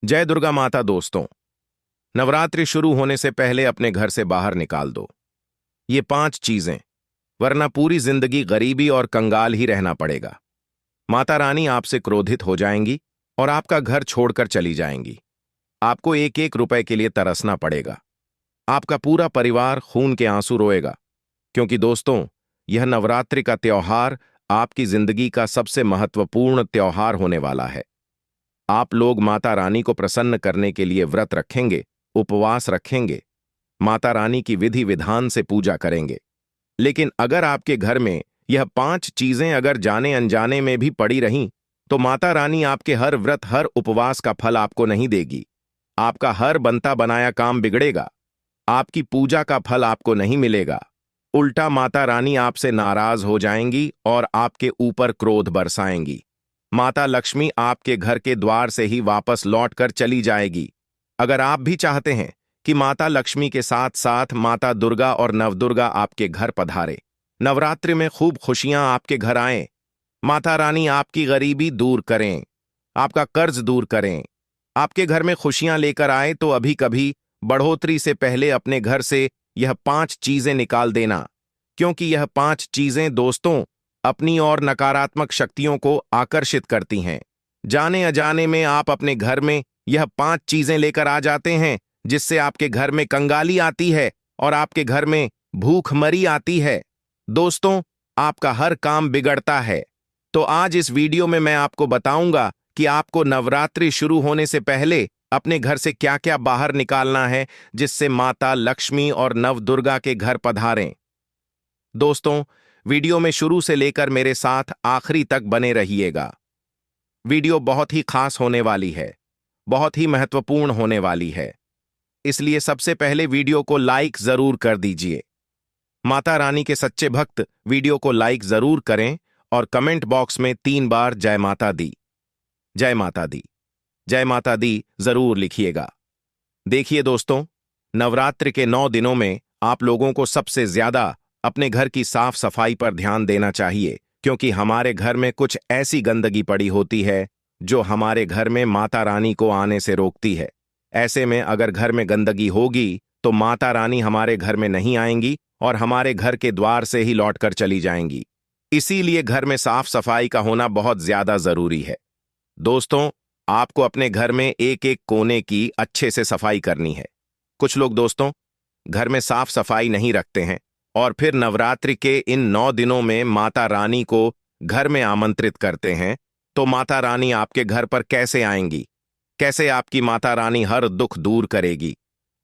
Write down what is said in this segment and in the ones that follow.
जय दुर्गा माता। दोस्तों, नवरात्रि शुरू होने से पहले अपने घर से बाहर निकाल दो ये 5 चीजें, वरना पूरी जिंदगी गरीबी और कंगाल ही रहना पड़ेगा। माता रानी आपसे क्रोधित हो जाएंगी और आपका घर छोड़कर चली जाएंगी। आपको एक एक रुपए के लिए तरसना पड़ेगा। आपका पूरा परिवार खून के आंसू रोएगा, क्योंकि दोस्तों, यह नवरात्रि का त्योहार आपकी जिंदगी का सबसे महत्वपूर्ण त्योहार होने वाला है। आप लोग माता रानी को प्रसन्न करने के लिए व्रत रखेंगे, उपवास रखेंगे, माता रानी की विधि विधान से पूजा करेंगे। लेकिन अगर आपके घर में यह 5 चीजें अगर जाने अनजाने में भी पड़ी रहीं, तो माता रानी आपके हर व्रत, हर उपवास का फल आपको नहीं देगी। आपका हर बनता बनाया काम बिगड़ेगा। आपकी पूजा का फल आपको नहीं मिलेगा। उल्टा माता रानी आपसे नाराज हो जाएंगी और आपके ऊपर क्रोध बरसाएंगी। माता लक्ष्मी आपके घर के द्वार से ही वापस लौटकर चली जाएगी। अगर आप भी चाहते हैं कि माता लक्ष्मी के साथ साथ माता दुर्गा और नवदुर्गा आपके घर पधारे, नवरात्रि में खूब खुशियां आपके घर आएं, माता रानी आपकी गरीबी दूर करें, आपका कर्ज दूर करें, आपके घर में खुशियां लेकर आए, तो अभी कभी बढ़ोतरी से पहले अपने घर से यह 5 चीजें निकाल देना, क्योंकि यह 5 चीजें दोस्तों अपनी और नकारात्मक शक्तियों को आकर्षित करती हैं। जाने अजाने में आप अपने घर में यह 5 चीजें लेकर आ जाते हैं, जिससे आपके घर में कंगाली आती है और आपके घर में भूखमरी आती है। दोस्तों, आपका हर काम बिगड़ता है। तो आज इस वीडियो में मैं आपको बताऊंगा कि आपको नवरात्रि शुरू होने से पहले अपने घर से क्या क्या बाहर निकालना है, जिससे माता लक्ष्मी और नवदुर्गा के घर पधारें। दोस्तों, वीडियो में शुरू से लेकर मेरे साथ आखिरी तक बने रहिएगा। वीडियो बहुत ही खास होने वाली है, बहुत ही महत्वपूर्ण होने वाली है, इसलिए सबसे पहले वीडियो को लाइक जरूर कर दीजिए। माता रानी के सच्चे भक्त वीडियो को लाइक जरूर करें और कमेंट बॉक्स में 3 बार जय माता दी, जय माता दी, जय माता दी जरूर लिखिएगा। देखिए दोस्तों, नवरात्रि के 9 दिनों में आप लोगों को सबसे ज्यादा अपने घर की साफ सफाई पर ध्यान देना चाहिए, क्योंकि हमारे घर में कुछ ऐसी गंदगी पड़ी होती है जो हमारे घर में माता रानी को आने से रोकती है। ऐसे में अगर घर में गंदगी होगी तो माता रानी हमारे घर में नहीं आएंगी और हमारे घर के द्वार से ही लौटकर चली जाएंगी। इसीलिए घर में साफ सफाई का होना बहुत ज्यादा जरूरी है। दोस्तों, आपको अपने घर में एक एक कोने की अच्छे से सफाई करनी है। कुछ लोग दोस्तों घर में साफ सफाई नहीं रखते हैं और फिर नवरात्रि के इन 9 दिनों में माता रानी को घर में आमंत्रित करते हैं, तो माता रानी आपके घर पर कैसे आएंगी? कैसे आपकी माता रानी हर दुख दूर करेगी?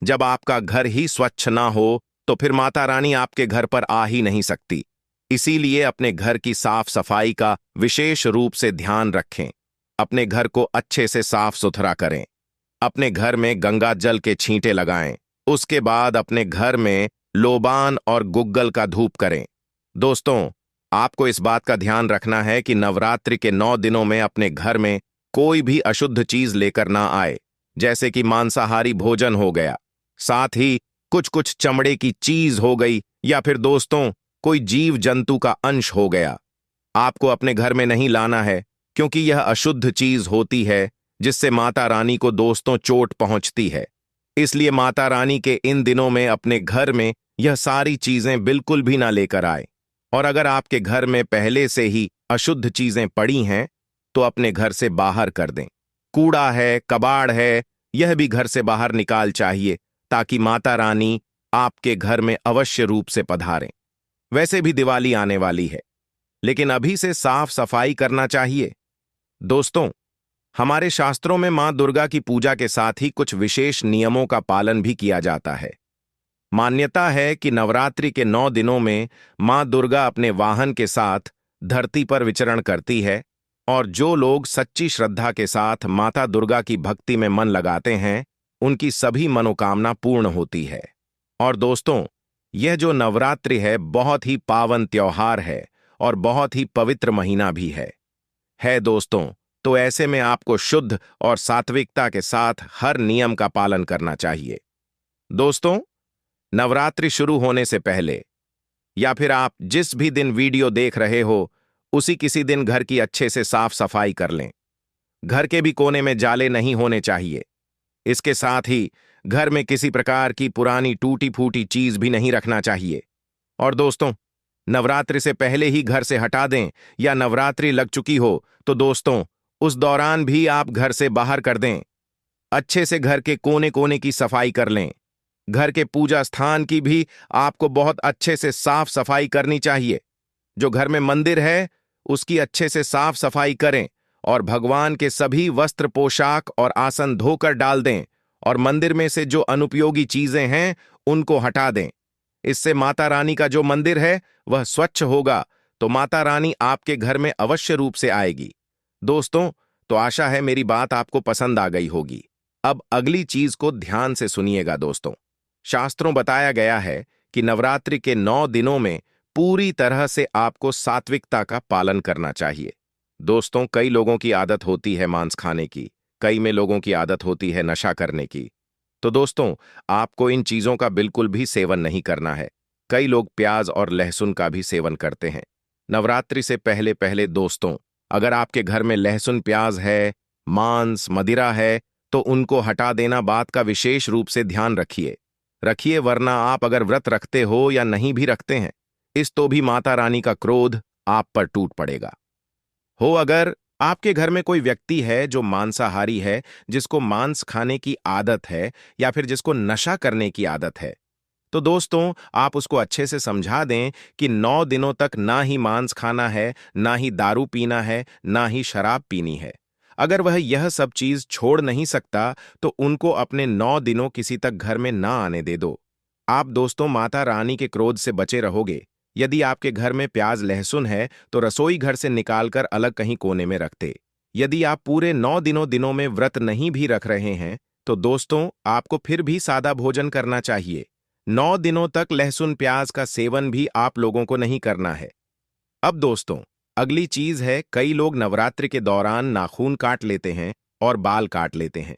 जब आपका घर ही स्वच्छ ना हो तो फिर माता रानी आपके घर पर आ ही नहीं सकती। इसीलिए अपने घर की साफ सफाई का विशेष रूप से ध्यान रखें। अपने घर को अच्छे से साफ सुथरा करें। अपने घर में गंगा जल के छींटे लगाएं। उसके बाद अपने घर में लोबान और गुग्गल का धूप करें। दोस्तों, आपको इस बात का ध्यान रखना है कि नवरात्रि के 9 दिनों में अपने घर में कोई भी अशुद्ध चीज लेकर ना आए, जैसे कि मांसाहारी भोजन हो गया, साथ ही कुछ कुछ चमड़े की चीज हो गई, या फिर दोस्तों कोई जीव जंतु का अंश हो गया। आपको अपने घर में नहीं लाना है, क्योंकि यह अशुद्ध चीज होती है जिससे माता रानी को दोस्तों चोट पहुंचती है। इसलिए माता रानी के इन दिनों में अपने घर में यह सारी चीजें बिल्कुल भी ना लेकर आए। और अगर आपके घर में पहले से ही अशुद्ध चीजें पड़ी हैं तो अपने घर से बाहर कर दें। कूड़ा है, कबाड़ है, यह भी घर से बाहर निकाल चाहिए, ताकि माता रानी आपके घर में अवश्य रूप से पधारें। वैसे भी दिवाली आने वाली है, लेकिन अभी से साफ सफाई करना चाहिए। दोस्तों, हमारे शास्त्रों में मां दुर्गा की पूजा के साथ ही कुछ विशेष नियमों का पालन भी किया जाता है। मान्यता है कि नवरात्रि के 9 दिनों में मां दुर्गा अपने वाहन के साथ धरती पर विचरण करती है, और जो लोग सच्ची श्रद्धा के साथ माता दुर्गा की भक्ति में मन लगाते हैं, उनकी सभी मनोकामना पूर्ण होती है। और दोस्तों, यह जो नवरात्रि है बहुत ही पावन त्योहार है और बहुत ही पवित्र महीना भी है दोस्तों। तो ऐसे में आपको शुद्ध और सात्विकता के साथ हर नियम का पालन करना चाहिए। दोस्तों, नवरात्रि शुरू होने से पहले या फिर आप जिस भी दिन वीडियो देख रहे हो, उसी किसी दिन घर की अच्छे से साफ सफाई कर लें। घर के भी कोने में जाले नहीं होने चाहिए। इसके साथ ही घर में किसी प्रकार की पुरानी टूटी फूटी चीज भी नहीं रखना चाहिए। और दोस्तों, नवरात्रि से पहले ही घर से हटा दें या नवरात्रि लग चुकी हो तो दोस्तों उस दौरान भी आप घर से बाहर कर दें। अच्छे से घर के कोने कोने की सफाई कर लें। घर के पूजा स्थान की भी आपको बहुत अच्छे से साफ सफाई करनी चाहिए। जो घर में मंदिर है उसकी अच्छे से साफ सफाई करें और भगवान के सभी वस्त्र पोशाक और आसन धोकर डाल दें और मंदिर में से जो अनुपयोगी चीजें हैं उनको हटा दें। इससे माता रानी का जो मंदिर है वह स्वच्छ होगा तो माता रानी आपके घर में अवश्य रूप से आएगी। दोस्तों, तो आशा है मेरी बात आपको पसंद आ गई होगी। अब अगली चीज को ध्यान से सुनिएगा दोस्तों। शास्त्रों बताया गया है कि नवरात्रि के 9 दिनों में पूरी तरह से आपको सात्विकता का पालन करना चाहिए। दोस्तों, कई लोगों की आदत होती है मांस खाने की, कई में लोगों की आदत होती है नशा करने की। तो दोस्तों, आपको इन चीजों का बिल्कुल भी सेवन नहीं करना है। कई लोग प्याज और लहसुन का भी सेवन करते हैं। नवरात्रि से पहले पहले दोस्तों, अगर आपके घर में लहसुन प्याज है, मांस मदिरा है तो उनको हटा देना बात का विशेष रूप से ध्यान रखिए, वरना आप अगर व्रत रखते हो या नहीं भी रखते हैं इस तो भी माता रानी का क्रोध आप पर टूट पड़ेगा। हो अगर आपके घर में कोई व्यक्ति है जो मांसाहारी है, जिसको मांस खाने की आदत है या फिर जिसको नशा करने की आदत है, तो दोस्तों आप उसको अच्छे से समझा दें कि 9 दिनों तक ना ही मांस खाना है, ना ही दारू पीना है, ना ही शराब पीनी है। अगर वह यह सब चीज छोड़ नहीं सकता तो उनको अपने 9 दिनों किसी तक घर में ना आने दे दो। आप दोस्तों माता रानी के क्रोध से बचे रहोगे। यदि आपके घर में प्याज लहसुन है तो रसोई घर से निकालकर अलग कहीं कोने में रख दे। यदि आप पूरे 9 दिनों में व्रत नहीं भी रख रहे हैं तो दोस्तों आपको फिर भी सादा भोजन करना चाहिए। 9 दिनों तक लहसुन प्याज का सेवन भी आप लोगों को नहीं करना है। अब दोस्तों, अगली चीज है, कई लोग नवरात्रि के दौरान नाखून काट लेते हैं और बाल काट लेते हैं।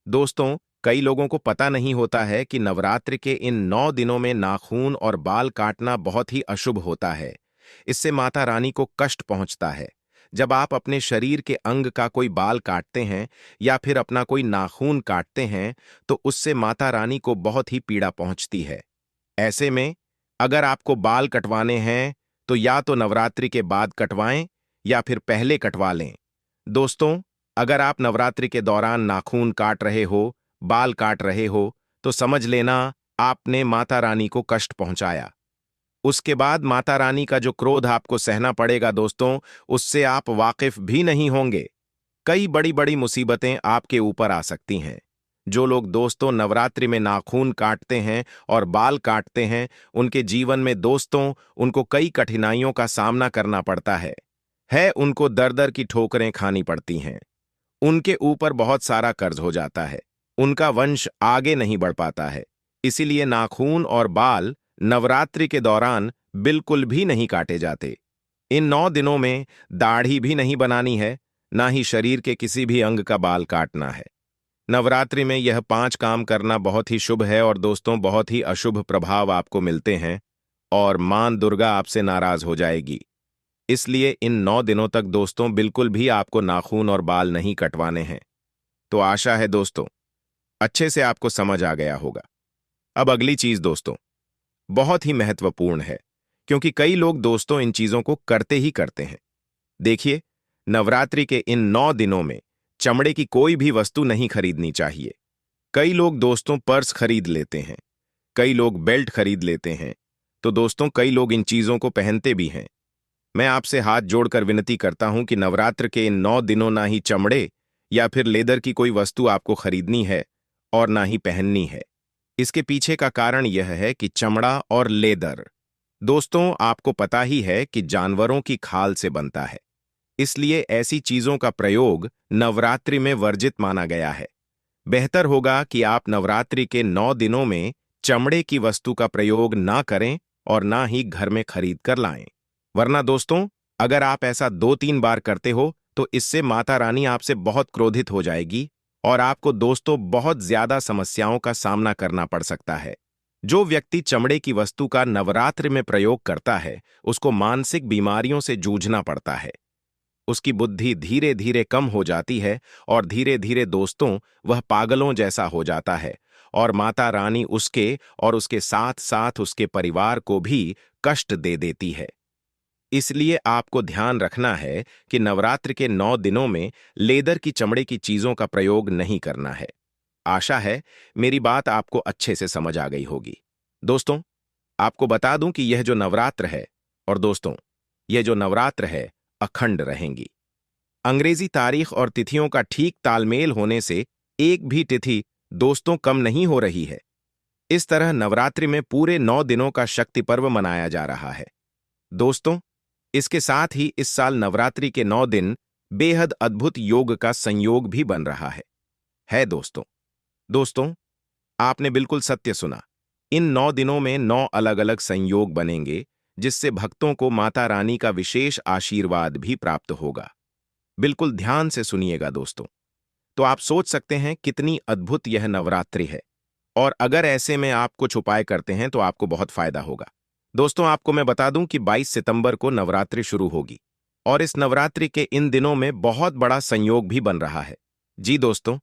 दोस्तों, कई लोगों को पता नहीं होता है कि नवरात्रि के इन 9 दिनों में नाखून और बाल काटना बहुत ही अशुभ होता है। इससे माता रानी को कष्ट पहुंचता है। जब आप अपने शरीर के अंग का कोई बाल काटते हैं या फिर अपना कोई नाखून काटते हैं तो उससे माता रानी को बहुत ही पीड़ा पहुंचती है। ऐसे में अगर आपको बाल कटवाने हैं तो या तो नवरात्रि के बाद कटवाएं या फिर पहले कटवा लें। दोस्तों, अगर आप नवरात्रि के दौरान नाखून काट रहे हो, बाल काट रहे हो तो समझ लेना आपने माता रानी को कष्ट पहुंचाया। उसके बाद माता रानी का जो क्रोध आपको सहना पड़ेगा दोस्तों, उससे आप वाकिफ भी नहीं होंगे। कई बड़ी बड़ी मुसीबतें आपके ऊपर आ सकती हैं। जो लोग दोस्तों नवरात्रि में नाखून काटते हैं और बाल काटते हैं उनके जीवन में दोस्तों उनको कई कठिनाइयों का सामना करना पड़ता है उनको दर दर की ठोकरें खानी पड़ती हैं। उनके ऊपर बहुत सारा कर्ज हो जाता है। उनका वंश आगे नहीं बढ़ पाता है। इसीलिए नाखून और बाल नवरात्रि के दौरान बिल्कुल भी नहीं काटे जाते। इन 9 दिनों में दाढ़ी भी नहीं बनानी है, ना ही शरीर के किसी भी अंग का बाल काटना है। नवरात्रि में यह 5 काम करना बहुत ही शुभ है और दोस्तों बहुत ही अशुभ प्रभाव आपको मिलते हैं और मां दुर्गा आपसे नाराज हो जाएगी। इसलिए इन 9 दिनों तक दोस्तों बिल्कुल भी आपको नाखून और बाल नहीं कटवाने हैं। तो आशा है दोस्तों अच्छे से आपको समझ आ गया होगा। अब अगली चीज दोस्तों बहुत ही महत्वपूर्ण है, क्योंकि कई लोग दोस्तों इन चीजों को करते ही करते हैं। देखिए, नवरात्रि के इन 9 दिनों में चमड़े की कोई भी वस्तु नहीं खरीदनी चाहिए। कई लोग दोस्तों पर्स खरीद लेते हैं, कई लोग बेल्ट खरीद लेते हैं, तो दोस्तों कई लोग इन चीजों को पहनते भी हैं। मैं आपसे हाथ जोड़कर विनती करता हूं कि नवरात्र के इन 9 दिनों ना ही चमड़े या फिर लेदर की कोई वस्तु आपको खरीदनी है और ना ही पहननी है। इसके पीछे का कारण यह है कि चमड़ा और लेदर दोस्तों आपको पता ही है कि जानवरों की खाल से बनता है। इसलिए ऐसी चीजों का प्रयोग नवरात्रि में वर्जित माना गया है। बेहतर होगा कि आप नवरात्रि के 9 दिनों में चमड़े की वस्तु का प्रयोग ना करें और ना ही घर में खरीद कर लाएं। वरना दोस्तों अगर आप ऐसा 2-3 बार करते हो तो इससे माता रानी आपसे बहुत क्रोधित हो जाएगी और आपको दोस्तों बहुत ज्यादा समस्याओं का सामना करना पड़ सकता है। जो व्यक्ति चमड़े की वस्तु का नवरात्रि में प्रयोग करता है उसको मानसिक बीमारियों से जूझना पड़ता है। उसकी बुद्धि धीरे धीरे कम हो जाती है और धीरे धीरे दोस्तों वह पागलों जैसा हो जाता है और माता रानी उसके और उसके साथ साथ उसके परिवार को भी कष्ट दे देती है। इसलिए आपको ध्यान रखना है कि नवरात्र के 9 दिनों में लेदर की चमड़े की चीजों का प्रयोग नहीं करना है। आशा है मेरी बात आपको अच्छे से समझ आ गई होगी। दोस्तों, आपको बता दूं कि यह जो नवरात्र है और दोस्तों यह जो नवरात्र है अखंड रहेंगी। अंग्रेजी तारीख और तिथियों का ठीक तालमेल होने से एक भी तिथि दोस्तों कम नहीं हो रही है। इस तरह नवरात्रि में पूरे 9 दिनों का शक्ति पर्व मनाया जा रहा है। दोस्तों, इसके साथ ही इस साल नवरात्रि के 9 दिन बेहद अद्भुत योग का संयोग भी बन रहा है दोस्तों। दोस्तों, आपने बिल्कुल सत्य सुना। इन 9 दिनों में 9 अलग अलग संयोग बनेंगे जिससे भक्तों को माता रानी का विशेष आशीर्वाद भी प्राप्त होगा। बिल्कुल ध्यान से सुनिएगा दोस्तों। तो आप सोच सकते हैं कितनी अद्भुत यह नवरात्रि है और अगर ऐसे में आप कुछ उपाय करते हैं तो आपको बहुत फायदा होगा। दोस्तों, आपको मैं बता दूं कि 22 सितंबर को नवरात्रि शुरू होगी और इस नवरात्रि के इन दिनों में बहुत बड़ा संयोग भी बन रहा है। जी दोस्तों,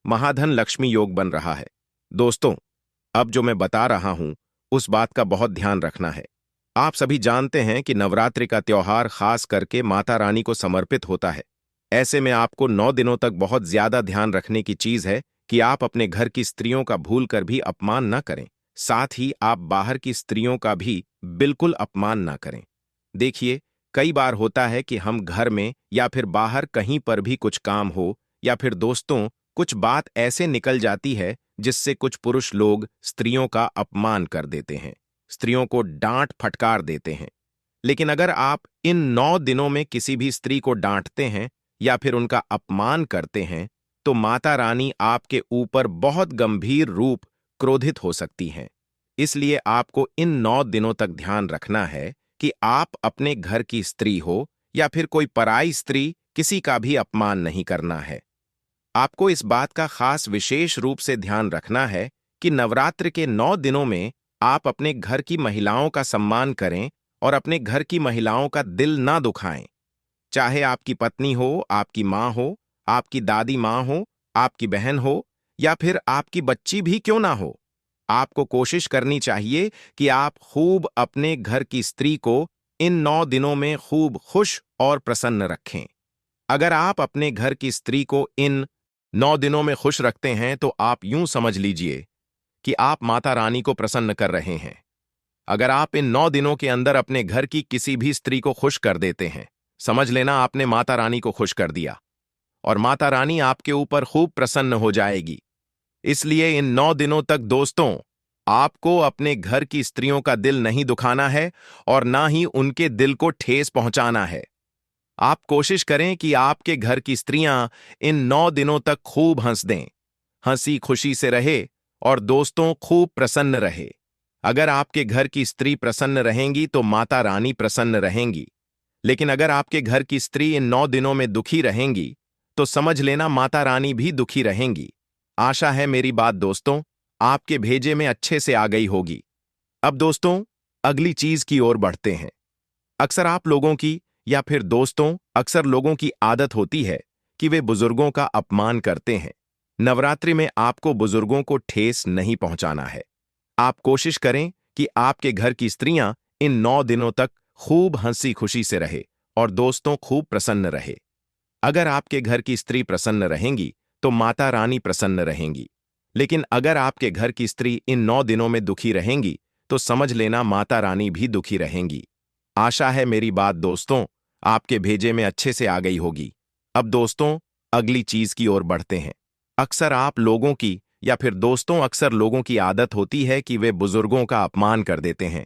महाधन लक्ष्मी योग बन रहा है। दोस्तों, अब जो मैं बता रहा हूं उस बात का बहुत ध्यान रखना है। आप सभी जानते हैं कि नवरात्रि का त्योहार खास करके माता रानी को समर्पित होता है। ऐसे में आपको 9 दिनों तक बहुत ज्यादा ध्यान रखने की चीज है कि आप अपने घर की स्त्रियों का भूलकर भी अपमान न करें। साथ ही आप बाहर की स्त्रियों का भी बिल्कुल अपमान न करें। देखिए, कई बार होता है कि हम घर में या फिर बाहर कहीं पर भी कुछ काम हो या फिर दोस्तों कुछ बात ऐसे निकल जाती है जिससे कुछ पुरुष लोग स्त्रियों का अपमान कर देते हैं, स्त्रियों को डांट फटकार देते हैं। लेकिन अगर आप इन 9 दिनों में किसी भी स्त्री को डांटते हैं या फिर उनका अपमान करते हैं तो माता रानी आपके ऊपर बहुत गंभीर रूप क्रोधित हो सकती हैं। इसलिए आपको इन 9 दिनों तक ध्यान रखना है कि आप अपने घर की स्त्री हो या फिर कोई पराई स्त्री, किसी का भी अपमान नहीं करना है। आपको इस बात का खास विशेष रूप से ध्यान रखना है कि नवरात्र के 9 दिनों में आप अपने घर की महिलाओं का सम्मान करें और अपने घर की महिलाओं का दिल ना दुखाएं। चाहे आपकी पत्नी हो, आपकी माँ हो, आपकी दादी माँ हो, आपकी बहन हो या फिर आपकी बच्ची भी क्यों ना हो, आपको कोशिश करनी चाहिए कि आप खूब अपने घर की स्त्री को इन 9 दिनों में खूब खुश और प्रसन्न रखें। अगर आप अपने घर की स्त्री को इन 9 दिनों में खुश रखते हैं तो आप यूं समझ लीजिए कि आप माता रानी को प्रसन्न कर रहे हैं। अगर आप इन 9 दिनों के अंदर अपने घर की किसी भी स्त्री को खुश कर देते हैं, समझ लेना आपने माता रानी को खुश कर दिया और माता रानी आपके ऊपर खूब प्रसन्न हो जाएगी। इसलिए इन 9 दिनों तक दोस्तों आपको अपने घर की स्त्रियों का दिल नहीं दुखाना है और ना ही उनके दिल को ठेस पहुंचाना है। आप कोशिश करें कि आपके घर की स्त्रियां इन 9 दिनों तक खूब हंस दें, हंसी खुशी से रहे और दोस्तों खूब प्रसन्न रहे। अगर आपके घर की स्त्री प्रसन्न रहेंगी तो माता रानी प्रसन्न रहेंगी। लेकिन अगर आपके घर की स्त्री इन 9 दिनों में दुखी रहेंगी तो समझ लेना माता रानी भी दुखी रहेंगी। आशा है मेरी बात दोस्तों आपके भेजे में अच्छे से आ गई होगी। अब दोस्तों अगली चीज की ओर बढ़ते हैं। अक्सर आप लोगों की या फिर दोस्तों अक्सर लोगों की आदत होती है कि वे बुजुर्गों का अपमान करते हैं। नवरात्रि में आपको बुजुर्गों को ठेस नहीं पहुंचाना है। आप कोशिश करें कि आपके घर की स्त्रियां इन 9 दिनों तक खूब हंसी खुशी से रहे और दोस्तों खूब प्रसन्न रहे। अगर आपके घर की स्त्री प्रसन्न रहेंगी तो माता रानी प्रसन्न रहेंगी। लेकिन अगर आपके घर की स्त्री इन 9 दिनों में दुखी रहेंगी तो समझ लेना माता रानी भी दुखी रहेंगी। आशा है मेरी बात दोस्तों आपके भेजे में अच्छे से आ गई होगी। अब दोस्तों अगली चीज की ओर बढ़ते हैं। अक्सर आप लोगों की या फिर दोस्तों अक्सर लोगों की आदत होती है कि वे बुजुर्गों का अपमान कर देते हैं,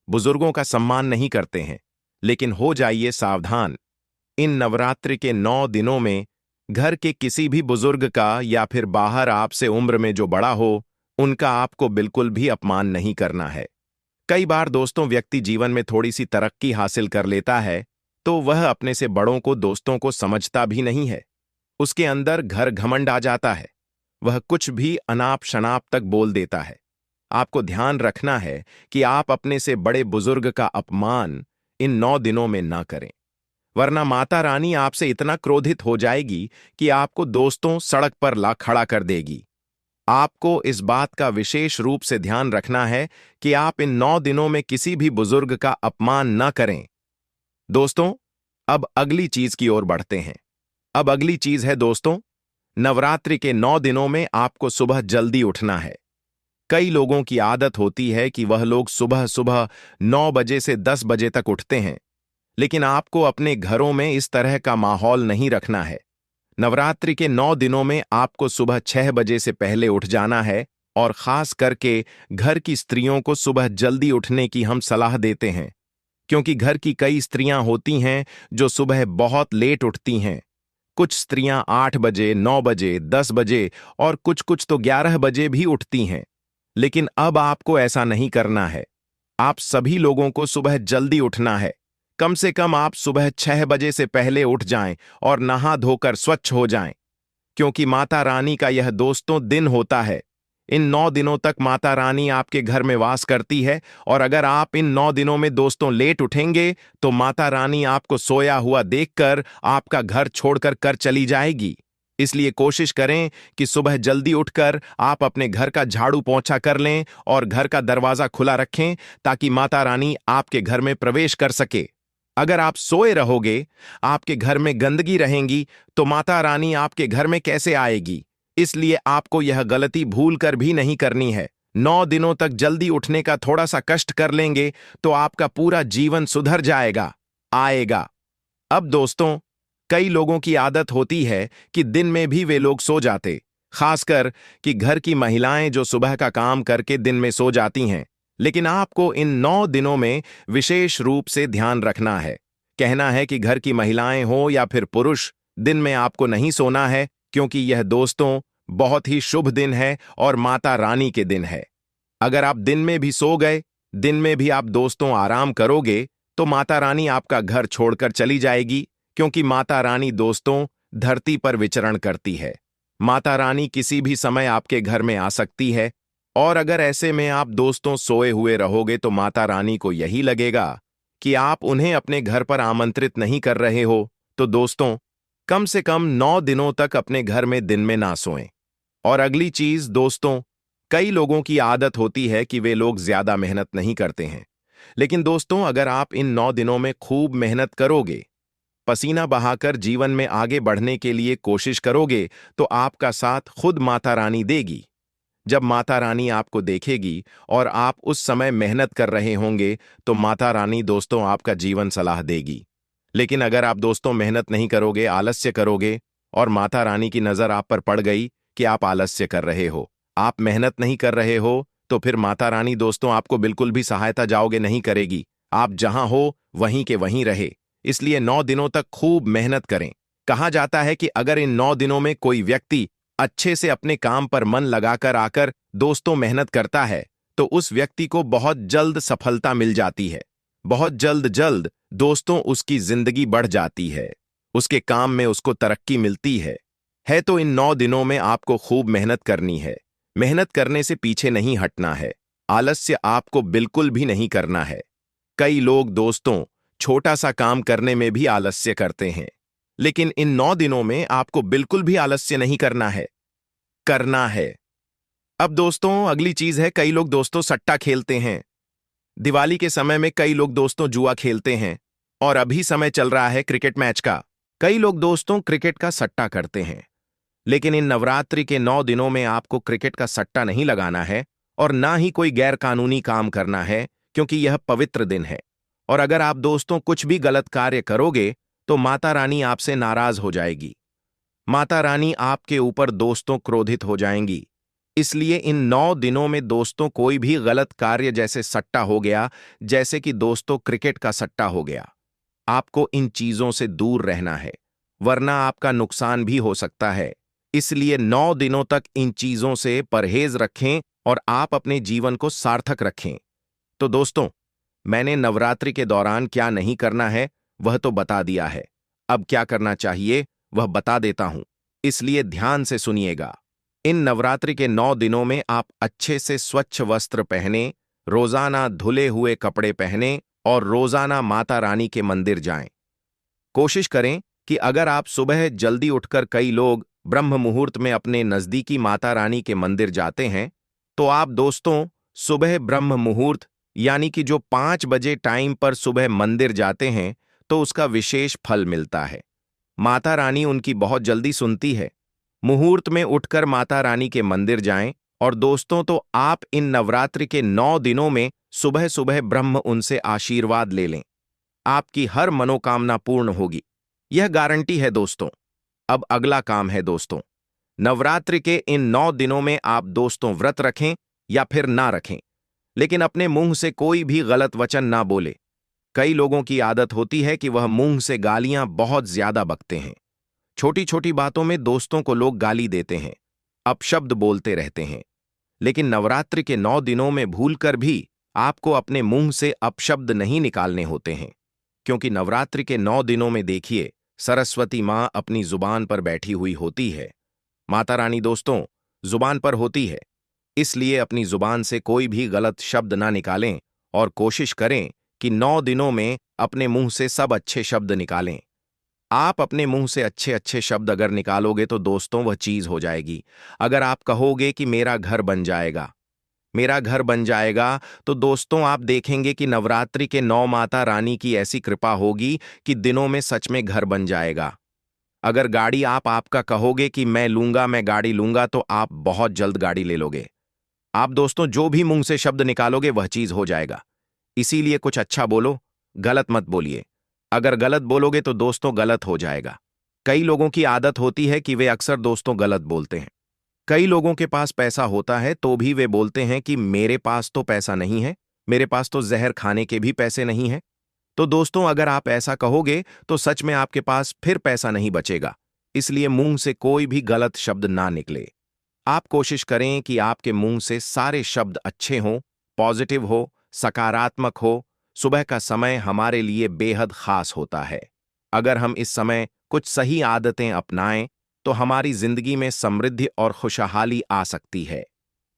बुजुर्गों का सम्मान नहीं करते हैं। लेकिन हो जाइए सावधान, इन नवरात्रि के 9 दिनों में घर के किसी भी बुजुर्ग का या फिर बाहर आपसे उम्र में जो बड़ा हो, उनका आपको बिल्कुल भी अपमान नहीं करना है। कई बार दोस्तों व्यक्ति जीवन में थोड़ी सी तरक्की हासिल कर लेता है तो वह अपने से बड़ों को दोस्तों को समझता भी नहीं है। उसके अंदर घर घमंड आ जाता है, वह कुछ भी अनाप शनाप तक बोल देता है। आपको ध्यान रखना है कि आप अपने से बड़े बुजुर्ग का अपमान इन 9 दिनों में ना करें। वरना माता रानी आपसे इतना क्रोधित हो जाएगी कि आपको दोस्तों सड़क पर ला खड़ा कर देगी। आपको इस बात का विशेष रूप से ध्यान रखना है कि आप इन 9 दिनों में किसी भी बुजुर्ग का अपमान न करें। दोस्तों, अब अगली चीज की ओर बढ़ते हैं। अब अगली चीज है दोस्तों, नवरात्रि के 9 दिनों में आपको सुबह जल्दी उठना है। कई लोगों की आदत होती है कि वह लोग सुबह सुबह 9 बजे से 10 बजे तक उठते हैं, लेकिन आपको अपने घरों में इस तरह का माहौल नहीं रखना है। नवरात्रि के 9 दिनों में आपको सुबह 6 बजे से पहले उठ जाना है, और खास करके घर की स्त्रियों को सुबह जल्दी उठने की हम सलाह देते हैं, क्योंकि घर की कई स्त्रियां होती हैं जो सुबह बहुत लेट उठती हैं। कुछ स्त्रियां 8 बजे, 9 बजे, 10 बजे और कुछ कुछ तो 11 बजे भी उठती हैं। लेकिन अब आपको ऐसा नहीं करना है। आप सभी लोगों को सुबह जल्दी उठना है। कम से कम आप सुबह 6 बजे से पहले उठ जाएं और नहा धोकर स्वच्छ हो जाएं, क्योंकि माता रानी का यह दोस्तों दिन होता है। इन 9 दिनों तक माता रानी आपके घर में वास करती है, और अगर आप इन 9 दिनों में दोस्तों लेट उठेंगे तो माता रानी आपको सोया हुआ देखकर आपका घर छोड़कर कर चली जाएगी। इसलिए कोशिश करें कि सुबह जल्दी उठकर आप अपने घर का झाड़ू पोंछा कर लें और घर का दरवाजा खुला रखें, ताकि माता रानी आपके घर में प्रवेश कर सके। अगर आप सोए रहोगे, आपके घर में गंदगी रहेंगी, तो माता रानी आपके घर में कैसे आएगी? इसलिए आपको यह गलती भूल कर भी नहीं करनी है। 9 दिनों तक जल्दी उठने का थोड़ा सा कष्ट कर लेंगे तो आपका पूरा जीवन सुधर जाएगा, आएगा। अब दोस्तों, कई लोगों की आदत होती है कि दिन में भी वे लोग सो जाते, खासकर कि घर की महिलाएं जो सुबह का काम करके दिन में सो जाती हैं। लेकिन आपको इन 9 दिनों में विशेष रूप से ध्यान रखना है। कहना है कि घर की महिलाएं हो या फिर पुरुष, दिन में आपको नहीं सोना है, क्योंकि यह दोस्तों बहुत ही शुभ दिन है और माता रानी के दिन है। अगर आप दिन में भी सो गए, दिन में भी आप दोस्तों आराम करोगे, तो माता रानी आपका घर छोड़कर चली जाएगी, क्योंकि माता रानी दोस्तों धरती पर विचरण करती है। माता रानी किसी भी समय आपके घर में आ सकती है, और अगर ऐसे में आप दोस्तों सोए हुए रहोगे तो माता रानी को यही लगेगा कि आप उन्हें अपने घर पर आमंत्रित नहीं कर रहे हो। तो दोस्तों, कम से कम 9 दिनों तक अपने घर में दिन में ना सोएं। और अगली चीज दोस्तों, कई लोगों की आदत होती है कि वे लोग ज्यादा मेहनत नहीं करते हैं। लेकिन दोस्तों, अगर आप इन 9 दिनों में खूब मेहनत करोगे, पसीना बहाकर जीवन में आगे बढ़ने के लिए कोशिश करोगे, तो आपका साथ खुद माता रानी देगी। जब माता रानी आपको देखेगी और आप उस समय मेहनत कर रहे होंगे, तो माता रानी दोस्तों आपका जीवन सलाह देगी। लेकिन अगर आप दोस्तों मेहनत नहीं करोगे, आलस्य करोगे, और माता रानी की नजर आप पर पड़ गई कि आप आलस्य कर रहे हो, आप मेहनत नहीं कर रहे हो, तो फिर माता रानी दोस्तों आपको बिल्कुल भी सहायता जाओगे नहीं करेगी। आप जहां हो वहीं के वहीं रहे। इसलिए 9 दिनों तक खूब मेहनत करें। कहा जाता है कि अगर इन 9 दिनों में कोई व्यक्ति अच्छे से अपने काम पर मन लगाकर आकर दोस्तों मेहनत करता है, तो उस व्यक्ति को बहुत जल्द सफलता मिल जाती है। बहुत जल्द जल्द दोस्तों उसकी जिंदगी बढ़ जाती है, उसके काम में उसको तरक्की मिलती है। तो इन 9 दिनों में आपको खूब मेहनत करनी है। मेहनत करने से पीछे नहीं हटना है। आलस्य आपको बिल्कुल भी नहीं करना है। कई लोग दोस्तों छोटा सा काम करने में भी आलस्य करते हैं, लेकिन इन 9 दिनों में आपको बिल्कुल भी आलस्य नहीं करना है। अब दोस्तों अगली चीज है, कई लोग दोस्तों सट्टा खेलते हैं। दिवाली के समय में कई लोग दोस्तों जुआ खेलते हैं, और अभी समय चल रहा है क्रिकेट मैच का। कई लोग दोस्तों क्रिकेट का सट्टा करते हैं। लेकिन इन नवरात्रि के 9 दिनों में आपको क्रिकेट का सट्टा नहीं लगाना है, और ना ही कोई गैर कानूनी काम करना है, क्योंकि यह पवित्र दिन है। और अगर आप दोस्तों कुछ भी गलत कार्य करोगे, तो माता रानी आपसे नाराज हो जाएगी। माता रानी आपके ऊपर दोस्तों क्रोधित हो जाएंगी। इसलिए इन 9 दिनों में दोस्तों कोई भी गलत कार्य, जैसे सट्टा हो गया, जैसे कि दोस्तों क्रिकेट का सट्टा हो गया, आपको इन चीजों से दूर रहना है, वरना आपका नुकसान भी हो सकता है। इसलिए 9 दिनों तक इन चीजों से परहेज रखें और आप अपने जीवन को सार्थक रखें। तो दोस्तों, मैंने नवरात्रि के दौरान क्या नहीं करना है वह तो बता दिया है। अब क्या करना चाहिए वह बता देता हूं, इसलिए ध्यान से सुनिएगा। इन नवरात्रि के 9 दिनों में आप अच्छे से स्वच्छ वस्त्र पहने, रोजाना धुले हुए कपड़े पहने और रोजाना माता रानी के मंदिर जाएं। कोशिश करें कि अगर आप सुबह जल्दी उठकर, कई लोग ब्रह्म मुहूर्त में अपने नजदीकी माता रानी के मंदिर जाते हैं, तो आप दोस्तों सुबह ब्रह्म मुहूर्त यानी कि जो 5 बजे टाइम पर सुबह मंदिर जाते हैं तो उसका विशेष फल मिलता है। माता रानी उनकी बहुत जल्दी सुनती है। मुहूर्त में उठकर माता रानी के मंदिर जाएं। और दोस्तों, तो आप इन नवरात्रि के 9 दिनों में सुबह सुबह ब्रह्म उनसे आशीर्वाद ले लें। आपकी हर मनोकामना पूर्ण होगी, यह गारंटी है दोस्तों। अब अगला काम है दोस्तों, नवरात्रि के इन 9 दिनों में आप दोस्तों व्रत रखें या फिर ना रखें, लेकिन अपने मुंह से कोई भी गलत वचन ना बोले। कई लोगों की आदत होती है कि वह मुंह से गालियां बहुत ज्यादा बकते हैं। छोटी छोटी बातों में दोस्तों को लोग गाली देते हैं, अपशब्द बोलते रहते हैं। लेकिन नवरात्रि के 9 दिनों में भूलकर भी आपको अपने मुंह से अपशब्द नहीं निकालने होते हैं, क्योंकि नवरात्रि के 9 दिनों में देखिए, सरस्वती मां अपनी जुबान पर बैठी हुई होती है। माता रानी दोस्तों जुबान पर होती है, इसलिए अपनी जुबान से कोई भी गलत शब्द ना निकालें और कोशिश करें कि 9 दिनों में अपने मुंह से सब अच्छे शब्द निकालें। आप अपने मुंह से अच्छे अच्छे शब्द अगर निकालोगे तो दोस्तों वह चीज हो जाएगी। अगर आप कहोगे कि मेरा घर बन जाएगा, मेरा घर बन जाएगा, तो दोस्तों आप देखेंगे कि नवरात्रि के 9 माता रानी की ऐसी कृपा होगी कि दिनों में सच में घर बन जाएगा। अगर गाड़ी आपका कहोगे कि मैं गाड़ी लूंगा, तो आप बहुत जल्द गाड़ी ले लोगे। आप दोस्तों जो भी मुंह से शब्द निकालोगे वह चीज हो जाएगा। इसीलिए कुछ अच्छा बोलो, गलत मत बोलिए। अगर गलत बोलोगे तो दोस्तों गलत हो जाएगा। कई लोगों की आदत होती है कि वे अक्सर दोस्तों गलत बोलते हैं। कई लोगों के पास पैसा होता है तो भी वे बोलते हैं कि मेरे पास तो पैसा नहीं है, मेरे पास तो जहर खाने के भी पैसे नहीं हैं। तो दोस्तों अगर आप ऐसा कहोगे तो सच में आपके पास फिर पैसा नहीं बचेगा। इसलिए मुंह से कोई भी गलत शब्द ना निकले। आप कोशिश करें कि आपके मुंह से सारे शब्द अच्छे हों, पॉजिटिव हो, सकारात्मक हो। सुबह का समय हमारे लिए बेहद खास होता है। अगर हम इस समय कुछ सही आदतें अपनाएं तो हमारी जिंदगी में समृद्धि और खुशहाली आ सकती है।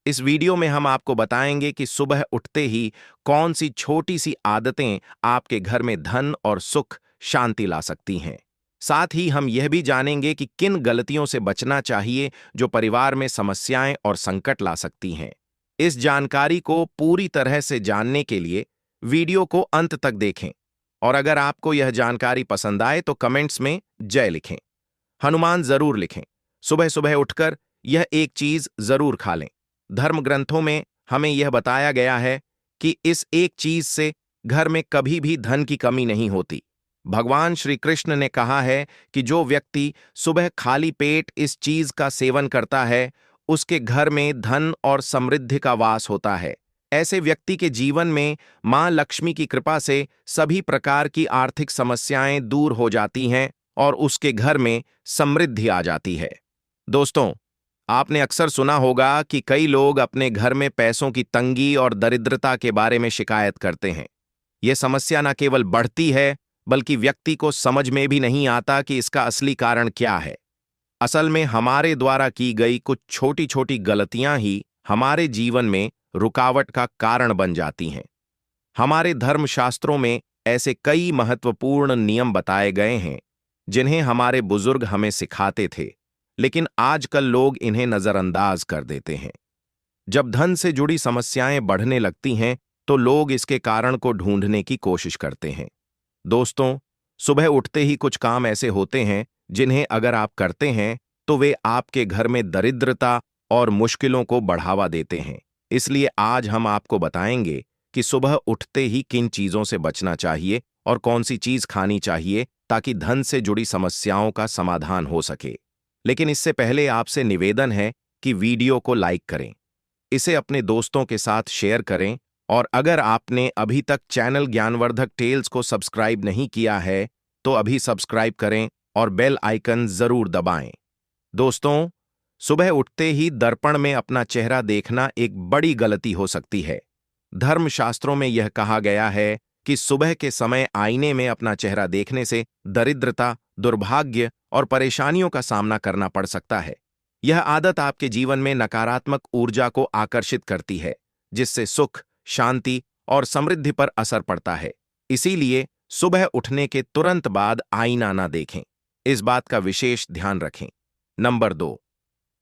इस वीडियो में हम आपको बताएंगे कि सुबह उठते ही कौन सी छोटी सी आदतें आपके घर में धन और सुख, शांति ला सकती हैं। साथ ही हम यह भी जानेंगे कि किन गलतियों से बचना चाहिए जो परिवार में समस्याएं और संकट ला सकती हैं। इस जानकारी को पूरी तरह से जानने के लिए वीडियो को अंत तक देखें। और अगर आपको यह जानकारी पसंद आए तो कमेंट्स में जय लिखें, हनुमान जरूर लिखें। सुबह सुबह उठकर यह एक चीज जरूर खा लें। धर्म ग्रंथों में हमें यह बताया गया है कि इस एक चीज से घर में कभी भी धन की कमी नहीं होती। भगवान श्री कृष्ण ने कहा है कि जो व्यक्ति सुबह खाली पेट इस चीज का सेवन करता है, उसके घर में धन और समृद्धि का वास होता है। ऐसे व्यक्ति के जीवन में मां लक्ष्मी की कृपा से सभी प्रकार की आर्थिक समस्याएं दूर हो जाती हैं और उसके घर में समृद्धि आ जाती है। दोस्तों, आपने अक्सर सुना होगा कि कई लोग अपने घर में पैसों की तंगी और दरिद्रता के बारे में शिकायत करते हैं। यह समस्या न केवल बढ़ती है, बल्कि व्यक्ति को समझ में भी नहीं आता कि इसका असली कारण क्या है। असल में हमारे द्वारा की गई कुछ छोटी छोटी गलतियां ही हमारे जीवन में रुकावट का कारण बन जाती हैं। हमारे धर्मशास्त्रों में ऐसे कई महत्वपूर्ण नियम बताए गए हैं जिन्हें हमारे बुजुर्ग हमें सिखाते थे, लेकिन आजकल लोग इन्हें नजरअंदाज कर देते हैं। जब धन से जुड़ी समस्याएं बढ़ने लगती हैं तो लोग इसके कारण को ढूंढने की कोशिश करते हैं। दोस्तों, सुबह उठते ही कुछ काम ऐसे होते हैं जिन्हें अगर आप करते हैं तो वे आपके घर में दरिद्रता और मुश्किलों को बढ़ावा देते हैं। इसलिए आज हम आपको बताएंगे कि सुबह उठते ही किन चीजों से बचना चाहिए और कौन सी चीज खानी चाहिए ताकि धन से जुड़ी समस्याओं का समाधान हो सके। लेकिन इससे पहले आपसे निवेदन है कि वीडियो को लाइक करें, इसे अपने दोस्तों के साथ शेयर करें और अगर आपने अभी तक चैनल ज्ञानवर्धक टेल्स को सब्सक्राइब नहीं किया है तो अभी सब्सक्राइब करें और बेल आइकन जरूर दबाएं। दोस्तों, सुबह उठते ही दर्पण में अपना चेहरा देखना एक बड़ी गलती हो सकती है। धर्मशास्त्रों में यह कहा गया है कि सुबह के समय आईने में अपना चेहरा देखने से दरिद्रता, दुर्भाग्य और परेशानियों का सामना करना पड़ सकता है। यह आदत आपके जीवन में नकारात्मक ऊर्जा को आकर्षित करती है, जिससे सुख, शांति और समृद्धि पर असर पड़ता है। इसीलिए सुबह उठने के तुरंत बाद आईना ना देखें, इस बात का विशेष ध्यान रखें। नंबर 2,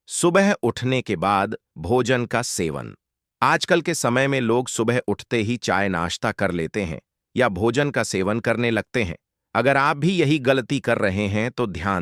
सुबह उठने के बाद भोजन का सेवन। आजकल के समय में लोग सुबह उठते ही चाय नाश्ता कर लेते हैं या भोजन का सेवन करने लगते हैं। अगर आप भी यही गलती कर रहे हैं तो ध्यान